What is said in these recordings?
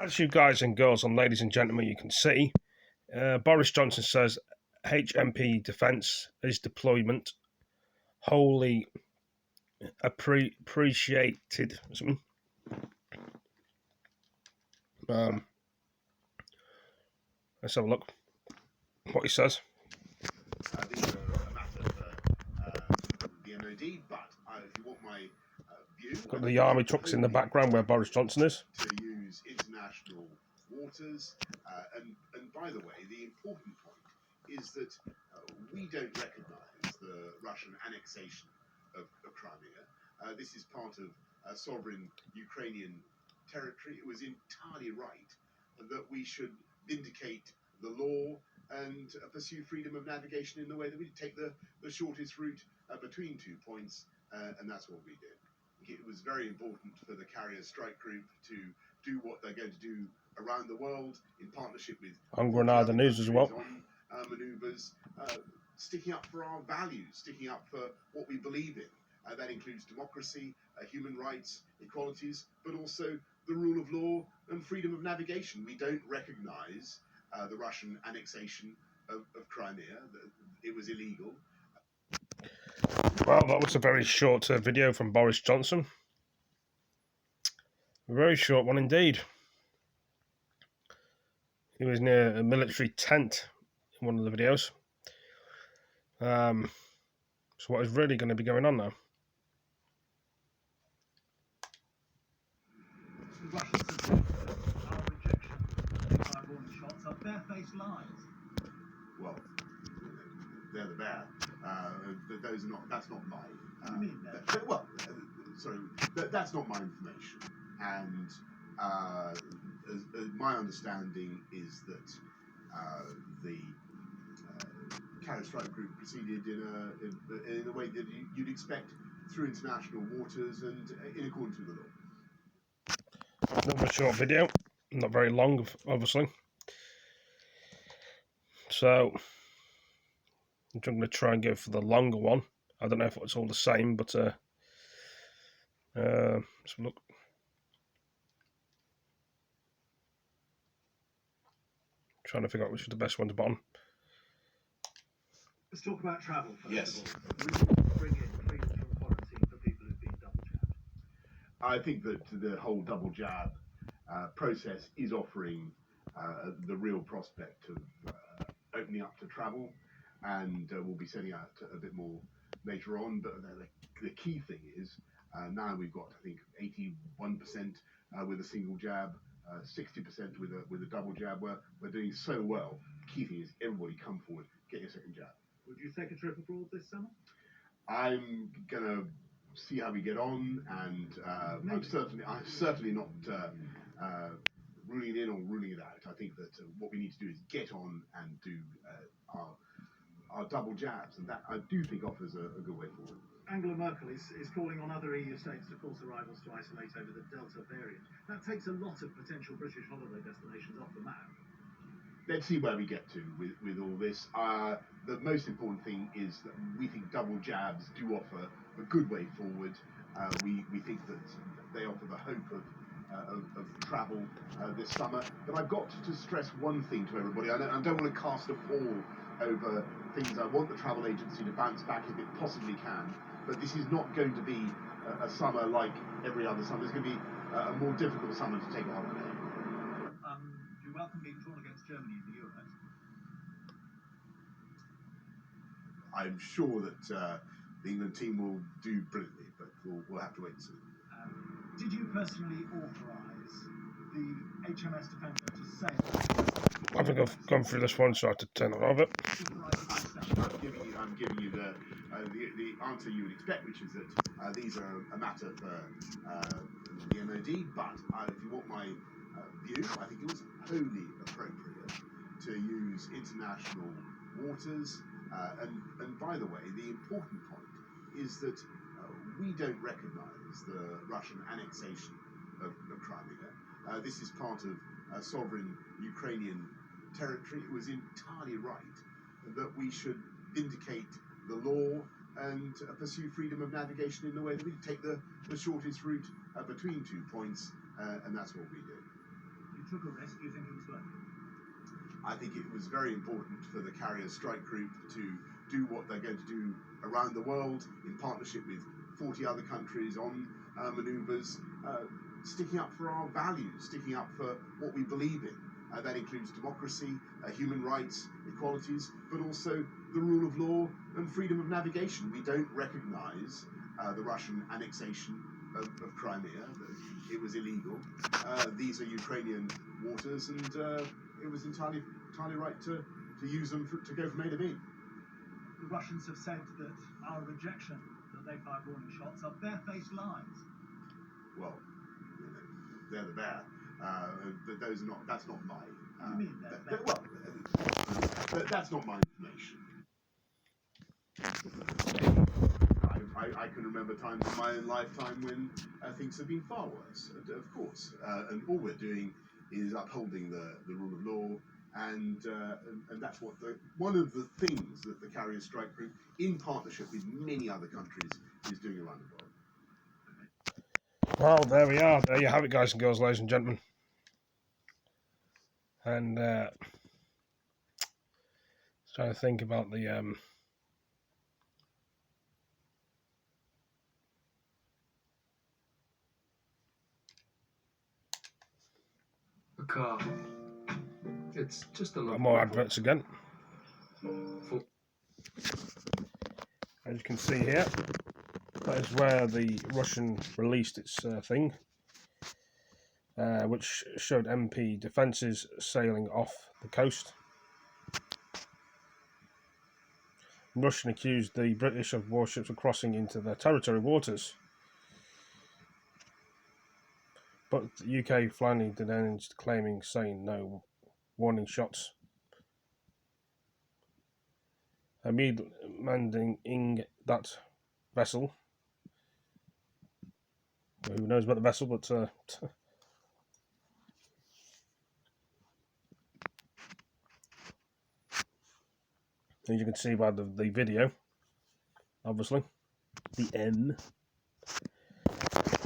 As you guys and girls and ladies and gentlemen, you can see, Boris Johnson says HMP defence is deployment wholly appreciated. Let's have a look what he says. These are a matter for the MOD, but if you want my view... Got the army trucks in the background where Boris Johnson is. ...to use international waters, and by the way, the important point is that we don't recognise the Russian annexation of Crimea. This is part of sovereign Ukrainian territory. It was entirely right that we should vindicate the law and pursue freedom of navigation in the way that we take the shortest route between 2 points, and that's what we did. It was very important for the carrier strike group to do what they're going to do around the world in partnership with on Grenada News as well. On manoeuvres, sticking up for our values, sticking up for what we believe in. That includes democracy, human rights, equalities, but also the rule of law and freedom of navigation. We don't recognise the Russian annexation of Crimea. It was illegal. Well, that was a very short video from Boris Johnson. A very short one indeed. He was near a military tent in one of the videos. So what is really going to be going on now? Well, they're the bad. Those are not. That's not my. That's not my information. And my understanding is that the carrier strike group proceeded in a way that you'd expect through international waters and in accordance with the law. Another short video, not very long, obviously. So I'm going to try and go for the longer one. I don't know if it's all the same, but let's look. Trying to figure out which is the best one to put on. Let's talk about travel first. Yes. Of all. Will you bring in freedom from quarantine for people who've been double jabbed? I think that the whole double jab process is offering the real prospect of opening up to travel, and we'll be setting out a bit more later on. But the key thing is now we've got, I think, 81% with a single jab, 60% with a double jab. We're doing so well. The key thing is everybody come forward, get your second jab. Would you take a trip abroad this summer? I'm gonna see how we get on, and I'm certainly not ruling it in or ruling it out. I think that what we need to do is get on and do our double jabs, and that I do think offers a good way forward. Angela Merkel is calling on other EU states to force arrivals to isolate over the Delta variant. That takes a lot of potential British holiday destinations off the map. Let's see where we get to with all this. The most important thing is that we think double jabs do offer a good way forward. We think that they offer the hope of travel this summer. But I've got to stress one thing to everybody. I don't want to cast a pall over things. I want the travel agency to bounce back if it possibly can. But this is not going to be a summer like every other summer. It's going to be a more difficult summer to take a holiday. Do you welcome being drawn against Germany in the Euros? I'm sure that the England team will do brilliantly, but we'll have to wait and see. Did you personally authorise the HMS Defender to sail? I think I've gone through this one, so I have to turn it over. I'm giving you the answer you would expect, which is that these are a matter for the MOD, but if you want my view, I think it was wholly appropriate to use international waters. And by the way, the important point is that we don't recognise the Russian annexation of Crimea. This is part of sovereign Ukrainian territory. It was entirely right that we should vindicate the law and pursue freedom of navigation in the way that we take the shortest route between 2 points, and that's what we did. You took a risk. You think it was worth it? I think it was very important for the carrier strike group to do what they're going to do around the world in partnership with 40 other countries on manoeuvres, sticking up for our values, sticking up for what we believe in. That includes democracy, human rights, equalities, but also the rule of law and freedom of navigation. We don't recognise the Russian annexation of Crimea. It was illegal. These are Ukrainian waters, and it was entirely right to use them to go from A to B. The Russians have said that our rejection, that they fired warning shots, are barefaced lies. Well, they're the bear. But those are not. That's not my. What do you mean they're well, that's not my information. I can remember times in my own lifetime when things have been far worse, of course. And all we're doing is upholding the rule of law, and that's what one of the things that the Carrier Strike Group, in partnership with many other countries, is doing around the world. Well, there we are. There you have it, guys and girls, ladies and gentlemen. And trying to think about the car. It's just a lot more adverts again. As you can see here, that is where the Russian released its thing, which showed MP defences sailing off the coast. Russian accused the British of warships of crossing into their territory waters, but the UK finally denounced, claiming saying no warning shots. Immediately manning that vessel. Who knows about the vessel, but as you can see by the video, obviously, the N.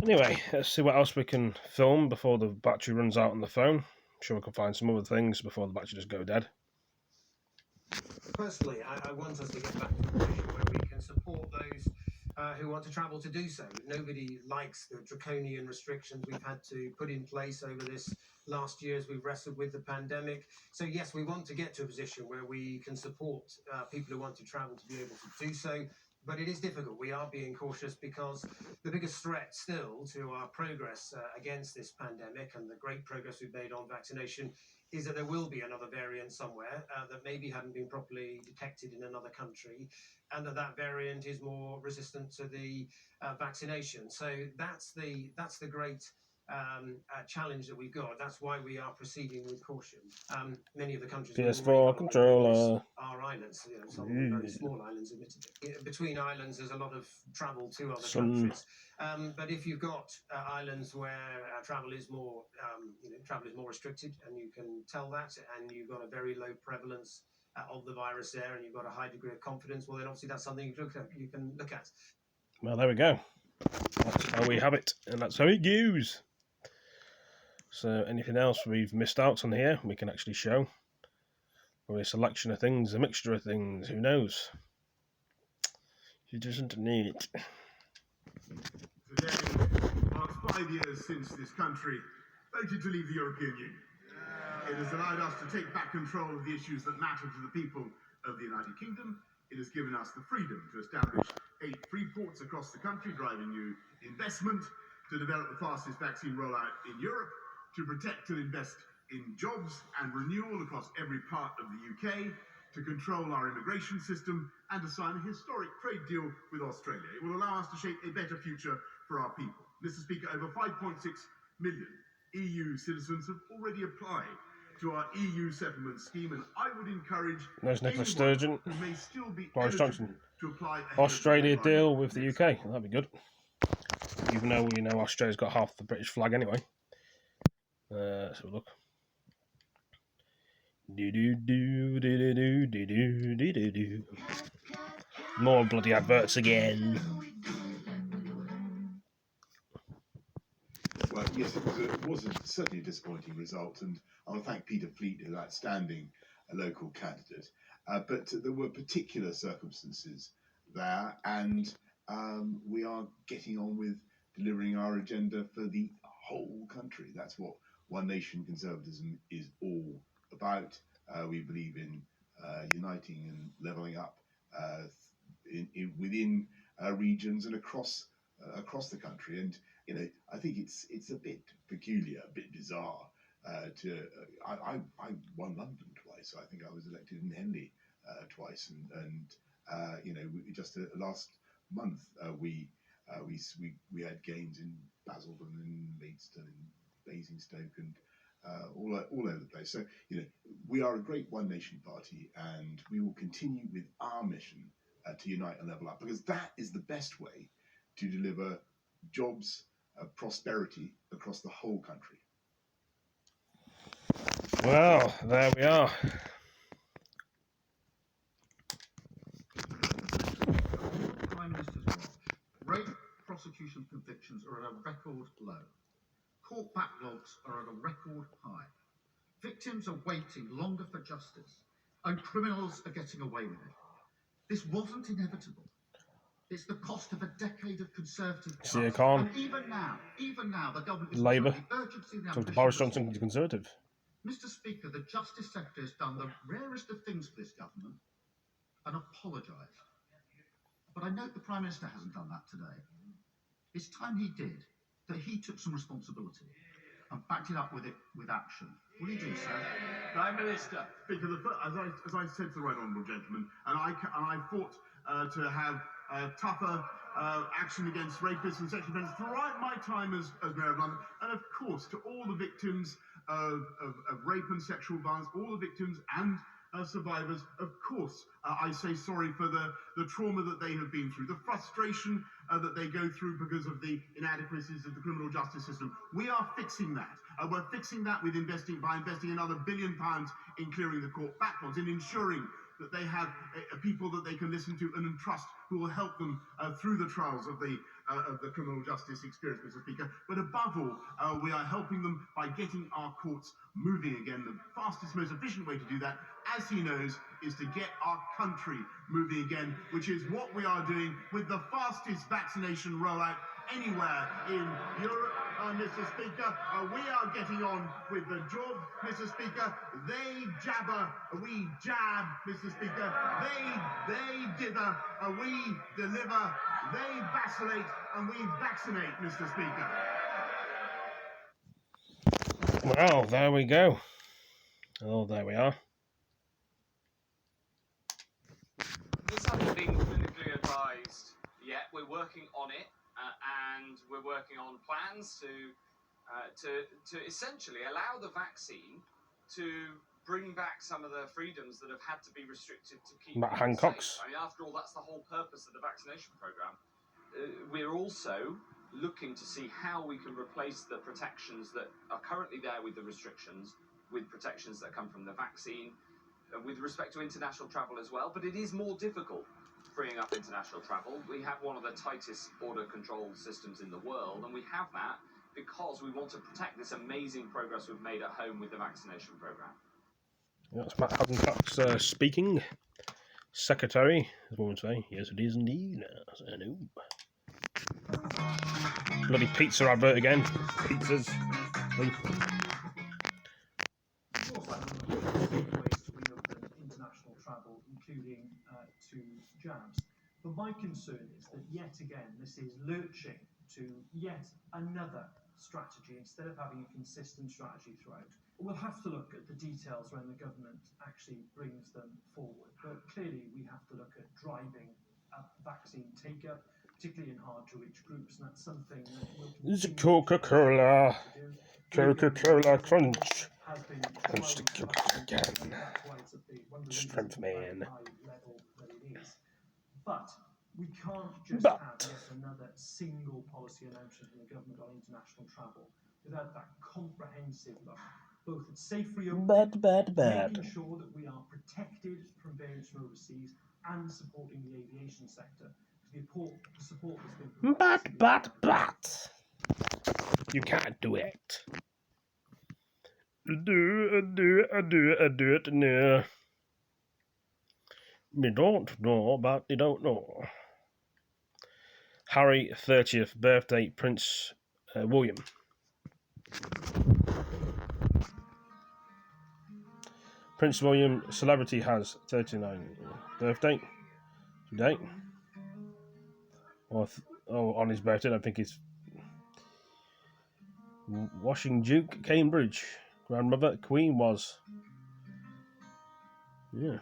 Anyway, let's see what else we can film before the battery runs out on the phone. I'm sure we can find some other things before the battery just go dead. Personally, I want us to get back to a position where we can support those who want to travel to do so. Nobody likes the draconian restrictions we've had to put in place over this last year as we've wrestled with the pandemic. So yes, we want to get to a position where we can support people who want to travel to be able to do so. But it is difficult. We are being cautious because the biggest threat still to our progress against this pandemic and the great progress we've made on vaccination is that there will be another variant somewhere that maybe hadn't been properly detected in another country, and that variant is more resistant to the vaccination. So that's the great challenge that we've got. That's why we are proceeding with caution. Many of the countries PS4 controller are islands, some very small islands, admittedly. Between islands, there's a lot of travel to other countries. But if you've got islands where travel is more, travel is more restricted, and you can tell that, and you've got a very low prevalence of the virus there, and you've got a high degree of confidence, well, then obviously that's something you can look at. Well, there we go. That's how we have it, and that's how it goes. So anything else we've missed out on here, we can actually show. Or a selection of things, a mixture of things, who knows? She doesn't need it. Today marks 5 years since this country voted to leave the European Union. It has allowed us to take back control of the issues that matter to the people of the United Kingdom. It has given us the freedom to establish 8 free ports across the country, driving new investment, to develop the fastest vaccine rollout in Europe, to protect and invest in jobs and renewal across every part of the UK, to control our immigration system, and to sign a historic trade deal with Australia. It will allow us to shape a better future for our people. Mr. Speaker, over 5.6 million EU citizens have already applied to our EU settlement scheme, and I would encourage There's Nicola Sturgeon, who may still be Boris Johnson. to apply Australia deal with the UK. That'd be good. Even though Australia's got half the British flag anyway. Let's have a look. More bloody adverts again. Well, Yes, it was certainly a disappointing result, and I want to thank Peter Fleet, who's an outstanding local candidate. But there were particular circumstances there, and we are getting on with delivering our agenda for the whole country. That's what One Nation conservatism is all about. We believe in uniting and levelling up within regions and across the country. And I think it's a bit peculiar, a bit bizarre. I won London twice. I think I was elected in Henley twice, and just last month we had gains in Basildon and Maidstone and Basingstoke and all over the place. So we are a great One Nation party, and we will continue with our mission to unite and level up, because that is the best way to deliver jobs, prosperity across the whole country. Well, there we are. Prime Minister's watch. Rape prosecution convictions are at a record low. Court backlogs are at a record high. Victims are waiting longer for justice, and criminals are getting away with it. This wasn't inevitable. It's the cost of a decade of Conservative Sir cuts. Khan. And even now, the government is Labour. showing the urgency and Talk to ambition Boris of Johnson, support. the Conservative. Mr. Speaker, the Justice Secretary has done the rarest of things for this government and apologised. But I note the Prime Minister hasn't done that today. It's time he did, that he took some responsibility and backed it up with action. Will he do so? Prime Minister. Speaker, as I said to the right honourable gentleman, and I fought to have tougher action against rapists and sexual offenders throughout my time as Mayor of London, and of course to all the victims of rape and sexual violence, all the victims and survivors. Of course, I say sorry for the trauma that they have been through, the frustration that they go through because of the inadequacies of the criminal justice system. We are fixing that. We're fixing that with investing another £1 billion in clearing the court backlogs, in ensuring that they have people that they can listen to and entrust, who will help them through the trials of the criminal justice experience, Mr. Speaker. But above all, we are helping them by getting our courts moving again. The fastest, most efficient way to do that, as he knows, is to get our country moving again, which is what we are doing with the fastest vaccination rollout anywhere in Europe. Mr. Speaker, we are getting on with the job, Mr. Speaker. They jabber, we jab, Mr. Speaker. They dither, we deliver. They vacillate, and we vaccinate, Mr. Speaker. Well, there we go. Oh, there we are. This hasn't been clinically advised yet. We're working on it, and we're working on plans to essentially allow the vaccine to bring back some of the freedoms that have had to be restricted to keep Matt people Hancock's. safe. I mean, after all, that's the whole purpose of the vaccination program. We're also looking to see how we can replace the protections that are currently there with the restrictions with protections that come from the vaccine, with respect to international travel as well. But it is more difficult freeing up international travel. We have one of the tightest border control systems in the world, and we have that because we want to protect this amazing progress we've made at home with the vaccination program. That's Matt Hancock's speaking. Secretary, as one would say. Yes, it is indeed. I know. Bloody pizza advert again. Pizzas. Of course, that would be ways to reopen international travel, including to jabs. But my concern is that yet again, this is lurching to yet another strategy instead of having a consistent strategy throughout. We'll have to look at the details when the government actually brings them forward. But clearly, we have to look at driving up vaccine take-up, particularly in hard-to-reach groups, and that's something that will It's a Coca-Cola. Coca-Cola Crunch. Crunch the Coca again. Strength man. But we can't just have yet another single policy announcement from the government on international travel without that comprehensive look, both at safe reopening, making sure that we are protected from variants from overseas, and supporting the aviation sector. The support has been provided. You can't do it. Do it now. Me don't know, but you don't know. Harry 30th birthday, Prince William. Prince William, celebrity, has 39 birthday today. Or on his birthday, I think it's Washing Duke, Cambridge. Grandmother, Queen was. Yeah.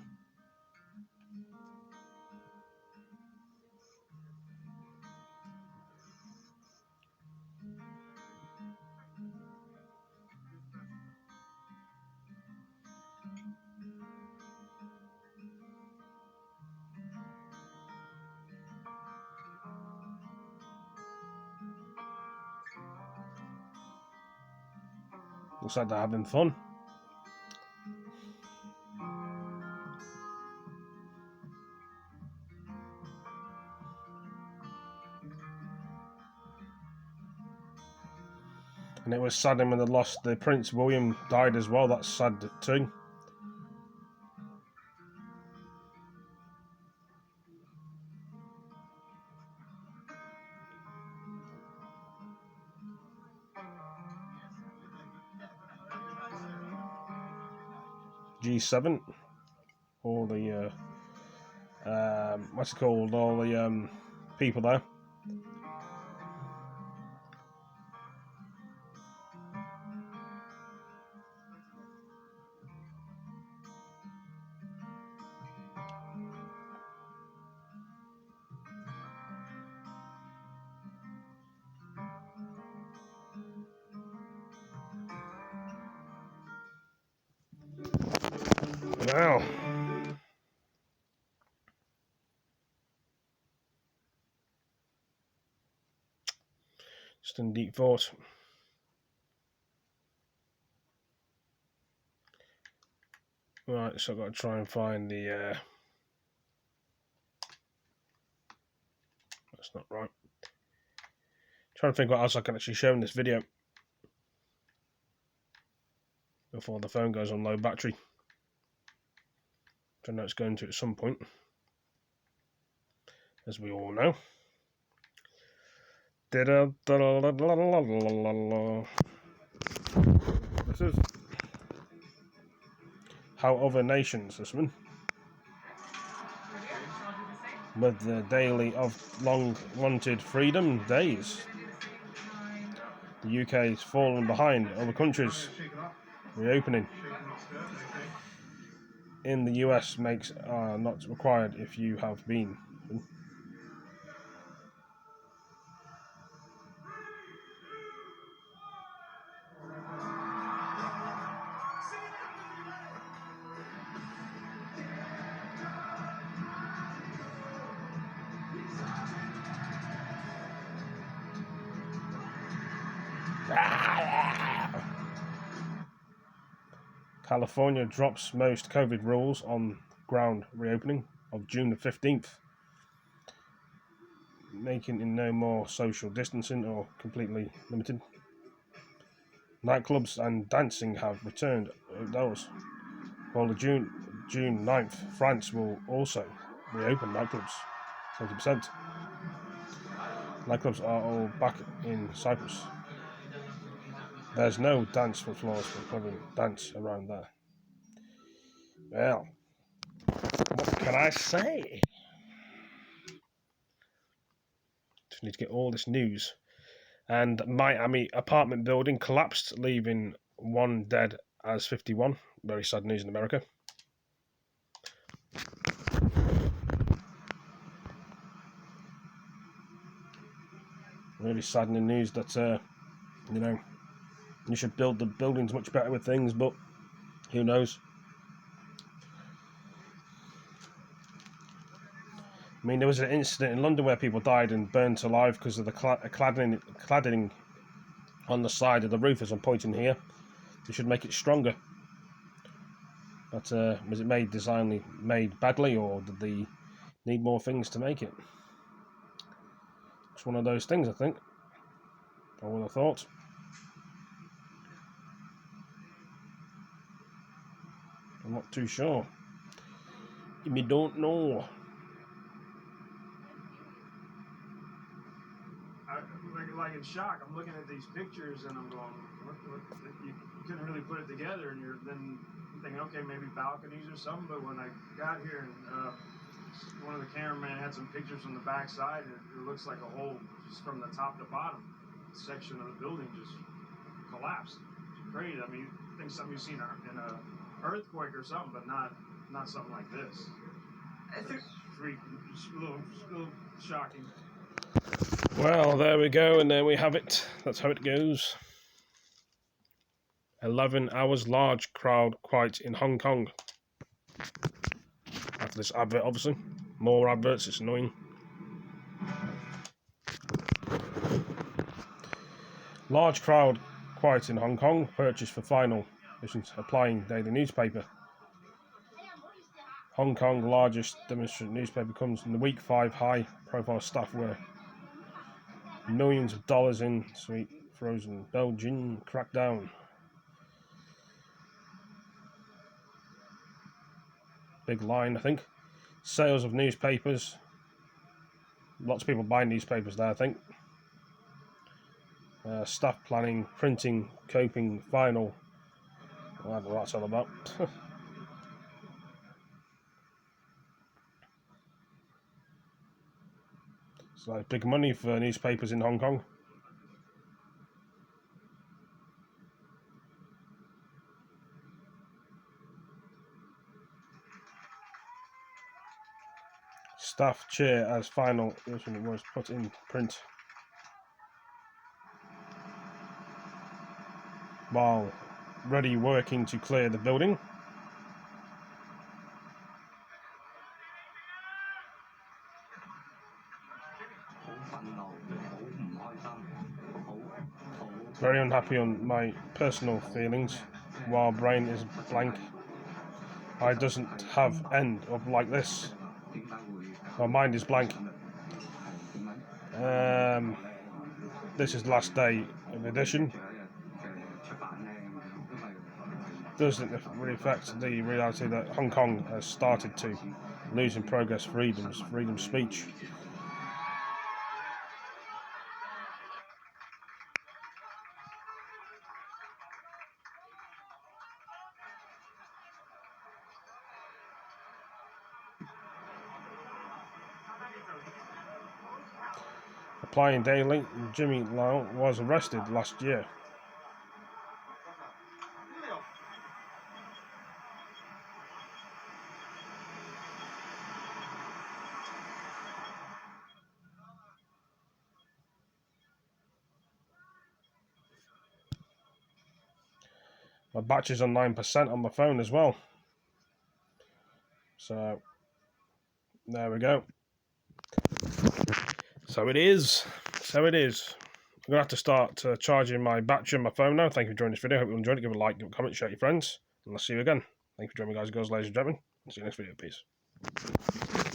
Looks like they're having fun. And it was sad when they lost the Prince William died as well. That's sad too. G7, all the what's it called? All the people there. Well, just in deep thought. Right, so I've got to try and find the. That's not right. Trying to think what else I can actually show in this video before the phone goes on low battery. I know it's going to at some point, as we all know. This is how other nations, this one, with the daily of long wanted freedom days. The UK is falling behind other countries reopening. In the US, makes are not required if you have been. California drops most COVID rules on ground reopening of June the 15th, making it no more social distancing or completely limited. Nightclubs and dancing have returned outdoors. While the June 9th, France will also reopen nightclubs, 70%. Nightclubs are all back in Cyprus. There's no dance for floors for having dance around there. Well, what can I say? Just need to get all this news. And Miami apartment building collapsed, leaving one dead as 51. Very sad news in America. Really saddening news that, you should build the buildings much better with things, but who knows? I mean, there was an incident in London where people died and burnt alive because of the cladding on the side of the roof, as I'm pointing here. They should make it stronger. But was it made badly, or did they need more things to make it? It's one of those things, I think. I would have thought. I'm not too sure. Me don't know. Like in shock, I'm looking at these pictures and I'm going, you couldn't really put it together, and you're then thinking, okay, maybe balconies or something. But when I got here and one of the cameramen had some pictures on the back side, and it looks like a whole, just from the top to bottom, section of the building just collapsed. It's crazy. I mean, I think something you've seen in a earthquake or something, but not something like this. It's a little shocking. Well, there we go, and there we have it. That's how it goes. 11 hours, large crowd quiet in Hong Kong. After this advert, obviously. More adverts, it's annoying. Large crowd quiet in Hong Kong. Purchase for final. Applying daily newspaper. Hong Kong largest demonstrative newspaper comes in the week 5 high profile staff were millions of dollars in sweet frozen Belgian crackdown. Big line, I think. Sales of newspapers. Lots of people buying newspapers there, I think. Staff planning, printing, coping, final. I don't know what that's all about. It's like big money for newspapers in Hong Kong. Staff cheer as final was put in print. While ready working to clear the building. Very unhappy on my personal feelings, while brain is blank. I doesn't have end up like this. My mind is blank. This is the last day of edition. Doesn't really affect the reality that Hong Kong has started to lose in progress freedom of speech. Applying daily, Jimmy Lau was arrested last year. My battery's on 9% on my phone as well. So, there we go. So it is. I'm going to have to start charging my battery on my phone now. Thank you for joining this video. Hope you enjoyed it. Give it a like, give it a comment, share it with your friends. And I'll see you again. Thank you for joining me, guys and girls, ladies and gentlemen. See you next video. Peace.